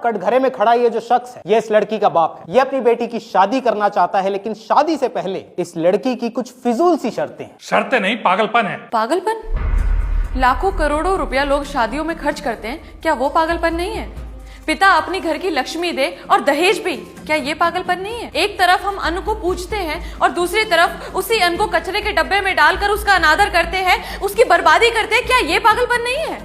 कटघरे में खड़ा ये जो शख्स है, ये इस लड़की का बाप है। ये अपनी बेटी की शादी करना चाहता है, लेकिन शादी से पहले इस लड़की की कुछ फिजूल सी शर्तें हैं। शर्तें नहीं, पागलपन है। पागलपन? लाखों करोड़ों रुपया लोग शादियों में खर्च करते हैं, क्या वो पागलपन नहीं है? पिता अपनी घर की लक्ष्मी दे और दहेज भी, क्या ये पागलपन नहीं है? एक तरफ हम अन्न को पूजते हैं और दूसरी तरफ उसी अन्न को कचरे के डब्बे में डालकर उसका अनादर करते हैं, उसकी बर्बादी करते हैं, क्या ये पागलपन नहीं है?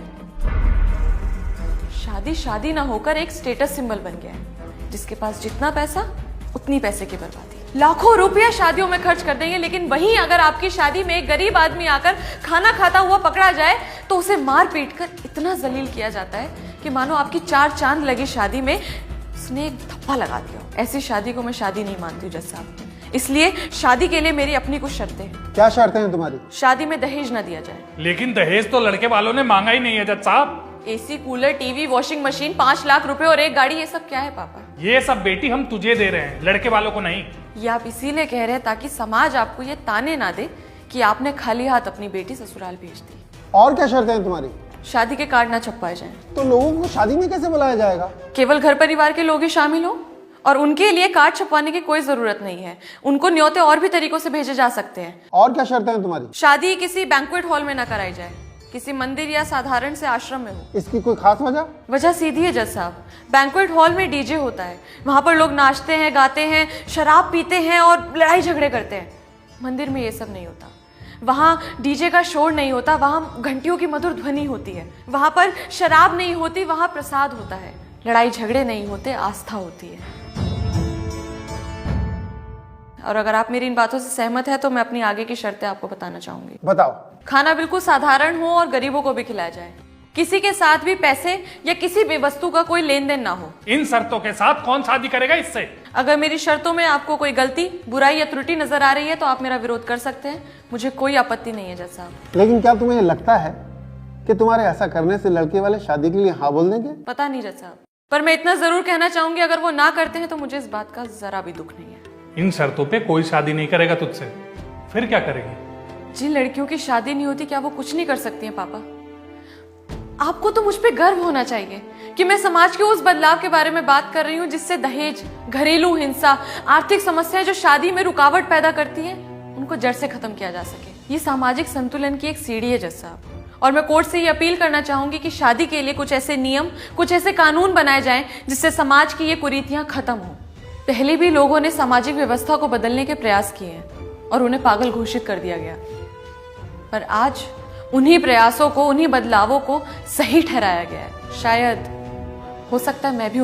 शादी शादी ना होकर एक स्टेटस सिंबल बन गया है। जिसके पास जितना पैसा उतनी पैसे की बर्बादी। लाखों रुपया शादियों में खर्च कर देंगे, लेकिन वहीं अगर आपकी शादी में एक गरीब आदमी आकर खाना खाता हुआ पकड़ा जाए तो उसे मार पीट कर इतना जलील किया जाता है कि मानो आपकी 4 चांद लगी शादी में उसने एक धप्पा लगा दिया। ऐसी शादी को मैं शादी नहीं मानती हूँ जज साहब। इसलिए शादी के लिए मेरी अपनी कुछ शर्तें हैं। क्या शर्तें हैं तुम्हारी? शादी में दहेज ना दिया जाए। लेकिन दहेज तो लड़के वालों ने मांगा ही नहीं है जज साहब। AC, cooler, TV, washing machine, 5 lakh रुपए और एक गाड़ी, ये सब क्या है पापा? ये सब बेटी हम तुझे दे रहे हैं, लड़के वालों को नहीं। ये आप इसीलिए कह रहे हैं ताकि समाज आपको ये ताने ना दे कि आपने खाली हाथ अपनी बेटी ससुराल भेज दी। और क्या शर्तें हैं तुम्हारी? शादी के कार्ड ना छपवाए जाएं। तो लोगों को शादी में कैसे बुलाया जाएगा? केवल घर परिवार के लोग ही शामिल हो और उनके लिए कार्ड छपवाने की कोई जरूरत नहीं है। उनको न्योते और भी तरीकों से भेजे जा सकते हैं। और क्या शर्तें हैं तुम्हारी? शादी किसी बैंक्वेट हॉल में ना कराई जाए, किसी मंदिर या साधारण से आश्रम में हो। इसकी कोई खास वजह? वजह सीधी है जज साहब। बैंक्वेट हॉल में डीजे होता है, वहां पर लोग नाचते हैं, गाते हैं, शराब पीते हैं और लड़ाई झगड़े करते हैं। मंदिर में ये सब नहीं होता। वहां डीजे का शोर नहीं होता, वहां घंटियों की मधुर ध्वनि होती है। वहां पर शराब नहीं होती, वहां प्रसाद होता है। लड़ाई झगड़े नहीं होते, आस्था होती है। और अगर आप मेरी इन बातों से सहमत है तो मैं अपनी आगे की शर्तें आपको बताना चाहूंगी। बताओ। खाना बिल्कुल साधारण हो और गरीबों को भी खिलाया जाए। किसी के साथ भी पैसे या किसी भी वस्तु का कोई लेन देन ना हो। इन शर्तों के साथ कौन शादी करेगा इससे? अगर मेरी शर्तों में आपको कोई गलती, बुराई या त्रुटि नजर आ रही है तो आप मेरा विरोध कर सकते हैं, मुझे कोई आपत्ति नहीं है जज साहब। लेकिन क्या तुम्हें लगता है कि तुम्हारे ऐसा करने से लड़के वाले शादी के लिए हाँ बोल देंगे? पता नहीं जज साहब, पर मैं इतना जरूर कहना चाहूंगी, अगर वो ना करते हैं तो मुझे इस बात का जरा भी दुख नहीं है। इन शर्तों पे कोई शादी नहीं करेगा तुझसे, फिर क्या करेगी? जिन लड़कियों की शादी नहीं होती क्या वो कुछ नहीं कर सकती हैं पापा? आपको तो मुझ पे गर्व होना चाहिए कि मैं समाज के उस बदलाव के बारे में बात कर रही हूँ जिससे दहेज, घरेलू हिंसा, आर्थिक समस्याएं जो शादी में रुकावट पैदा करती हैं, उनको जड़ से खत्म किया जा सके। ये सामाजिक संतुलन की एक सीढ़ी है जज साहब। और मैं कोर्ट से ये अपील करना चाहूंगी कि शादी के लिए कुछ ऐसे नियम, कुछ ऐसे कानून बनाए जाएं जिससे समाज की ये कुरीतियां खत्म हो। पहले भी लोगों ने सामाजिक व्यवस्था को बदलने के प्रयास किए हैं और उन्हें पागल घोषित कर दिया गया, पर आज उन्हीं प्रयासों को, उन्हीं बदलावों को सही ठहराया गया है। शायद हो सकता है मैं भी